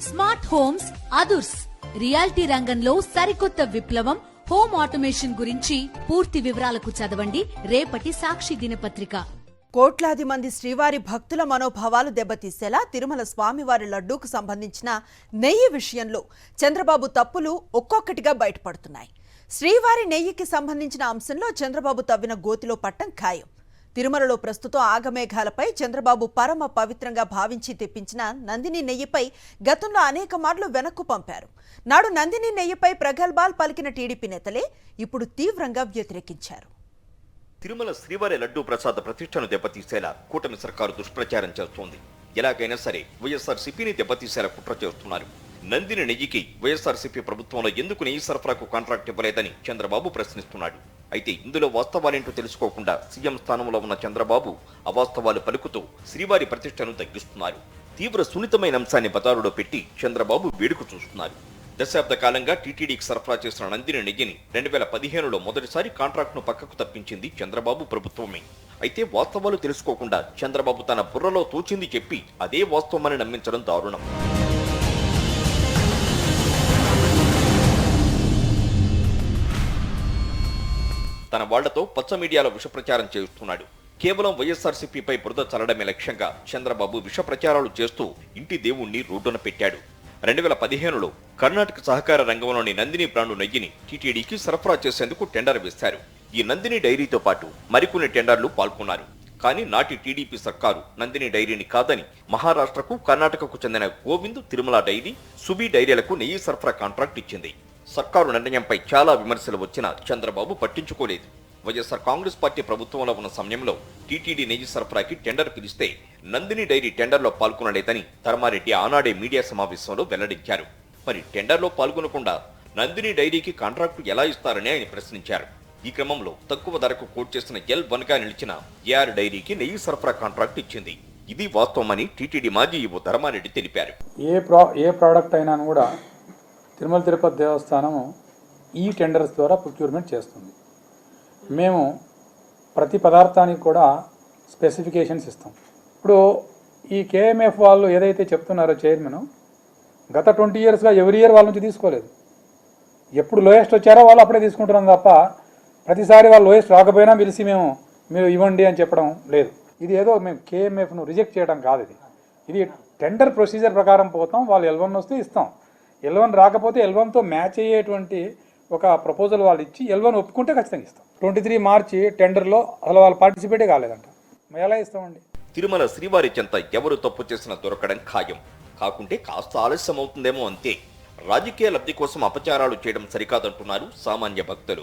Smart homes అదుర్స్ reality రంగంలో సరికొత్త విప్లవం హోమ్ ఆటోమేషన్ గురించి పూర్తి వివరాలకు చదవండి రేపటి సాక్షి దినపత్రిక. కోట్లాది మంది శ్రీవారి భక్తుల మనోభావాలు దెబ్బతీసేలా తిరుమల స్వామివారి లడ్డూకు సంబంధించిన నెయ్యి విషయంలో చంద్రబాబు తప్పులు ఒక్కొక్కటిగా బయటపడుతున్నాయి. శ్రీవారి నెయ్యికి సంబంధించిన అంశంలో చంద్రబాబు తవ్విన గోతిలో పట్టం ఖాయం. తిరుమలలో ప్రస్తుతం ఆగమేఘాలపై చంద్రబాబు పరమ పవిత్రంగా భావించి తెప్పించిన నందిని నెయ్యిపై గతంలో అనేక మార్లు వెనక్కు పంపారు. నాడు నందిని నెయ్యిపై ప్రగల్భాలు పలికిన టీడీపీ నేతలే ఇప్పుడు తీవ్రంగా వ్యతిరేకించారు. తిరుమల శ్రీవారి లడ్డూ ప్రసాద ప్రతిష్టను దెబ్బతీసేలా కూటమి సర్కారు దుష్ప్రచారం చేస్తోంది. ఎలాగైనా సరే వైఎస్ఆర్సీపీని దెబ్బతీసేలా కుట్ర చేస్తున్నారు. నందిని నెయ్యికి వైఎస్ఆర్సీపీ ప్రభుత్వంలో ఎందుకు నెయ్యి సరఫరాకు కాంట్రాక్ట్ ఇవ్వలేదని చంద్రబాబు ప్రశ్నిస్తున్నాడు. అయితే ఇందులో వాస్తవాలేంటో తెలుసుకోకుండా సీఎం స్థానంలో ఉన్న చంద్రబాబు అవాస్తవాలు పలుకుతూ శ్రీవారి ప్రతిష్టను తగ్గిస్తున్నారు. తీవ్ర సున్నితమైన అంశాన్ని బజారులో పెట్టి చంద్రబాబు వేడుకు చూస్తున్నారు. దశాబ్ద కాలంగా టీటీడీకి సరఫరా చేసిన నందిని నెయ్యిని 2015లో మొదటిసారి కాంట్రాక్ట్ను పక్కకు తప్పించింది చంద్రబాబు ప్రభుత్వమే. అయితే వాస్తవాలు తెలుసుకోకుండా చంద్రబాబు తన బుర్రలో తోచింది చెప్పి అదే వాస్తవమని నమ్మించడం దారుణం. తన వాళ్లతో పచ్చ మీడియాలో విషప్రచారం చేస్తున్నాడు. కేవలం వైఎస్ఆర్సీపీపై బురద చల్లడమే లక్ష్యంగా చంద్రబాబు విషప్రచారాలు చేస్తూ ఇంటి దేవుణ్ణి రోడ్డున పెట్టాడు. 2015లో కర్ణాటక సహకార రంగంలోని నందిని బ్రాండు నెయ్యిని టీటీడీకి సరఫరా చేసేందుకు టెండర్ వేశారు. ఈ నందిని డైరీతో పాటు మరికొన్ని టెండర్లు పాల్గొన్నారు. కానీ నాటి టీడీపీ సర్కారు నందిని డైరీని కాదని మహారాష్ట్రకు, కర్ణాటకకు చెందిన గోవింద్, తిరుమల డైరీ, సుబీ డైరీలకు నెయ్యి సరఫరా కాంట్రాక్ట్ ఇచ్చింది. సర్కారు నిర్ణయంపై చాలా విమర్శలు వచ్చినా చంద్రబాబు పట్టించుకోలేదు. వైఎస్ఆర్ కాంగ్రెస్ పార్టీ ప్రభుత్వంలో ఉన్న సమయంలో టీటీడీ నెయ్యి సరఫరాకి టెండర్ పిలిస్తే నందిని డైరీ టెండర్లో పాల్గొనలేదని ధర్మారెడ్డి ఆనాడే మీడియా సమావేశంలో వెల్లడించారు. మరి టెండర్లో పాల్గొనకుండా నందిని డైరీకి కాంట్రాక్టు ఎలా ఇస్తారని ఆయన ప్రశ్నించారు. ఈ క్రమంలో తక్కువ ధరకు కోట్ చేసిన L1 గా నిలిచిన ఏఆర్ డైరీకి నెయ్యి సరఫరా కాంట్రాక్ట్ ఇచ్చింది. ఇది వాస్తవమని టీటీడీ మాజీ ఈవో ధర్మారెడ్డి తెలిపారు. ఏ ప్రోడక్ట్ అయినా కూడా తిరుమల తిరుపతి దేవస్థానం ఈ టెండర్స్ ద్వారా ప్రొక్యూర్మెంట్ చేస్తుంది. మేము ప్రతి పదార్థానికి కూడా స్పెసిఫికేషన్స్ ఇస్తాం. ఇప్పుడు ఈ కేఎంఎఫ్ వాళ్ళు ఏదైతే చెప్తున్నారో చైర్మన్, గత 20 ఇయర్స్గా ఎవ్రీ ఇయర్ వాళ్ళ నుంచి తీసుకోలేదు. ఎప్పుడు లోయెస్ట్ వచ్చారో వాళ్ళు అప్పుడే తీసుకుంటున్నాం తప్ప ప్రతిసారి వాళ్ళు లోయెస్ట్ రాకపోయినా పిలిచి మీరు ఇవ్వండి అని చెప్పడం లేదు. ఇది ఏదో మేము కేఎంఎఫ్ను రిజెక్ట్ చేయడం కాదు. ఇది టెండర్ ప్రొసీజర్ ప్రకారం పోతాం. వాళ్ళు L1 వస్తే ఇస్తాం. L1 రాకపోతే L1తో మ్యాచ్ అయ్యేటువంటి ఒక ప్రపోజల్ వాళ్ళు ఇచ్చి L1 ఒప్పుకుంటే ఖచ్చితంగా ఇస్తాం. 23 మార్చి టెండర్లో అసలు వాళ్ళు పార్టిసిపేటే కాలేదంట. మేము ఎలా ఇస్తామండి? తిరుమల శ్రీవారి చెంత ఎవరు తప్పు చేసినా దొరకడం ఖాయం. కాకుంటే కాస్త ఆలస్యం అవుతుందేమో అంతే. రాజకీయ లబ్ధి కోసం అపచారాలు చేయడం సరికాదంటున్నారు సామాన్య భక్తులు.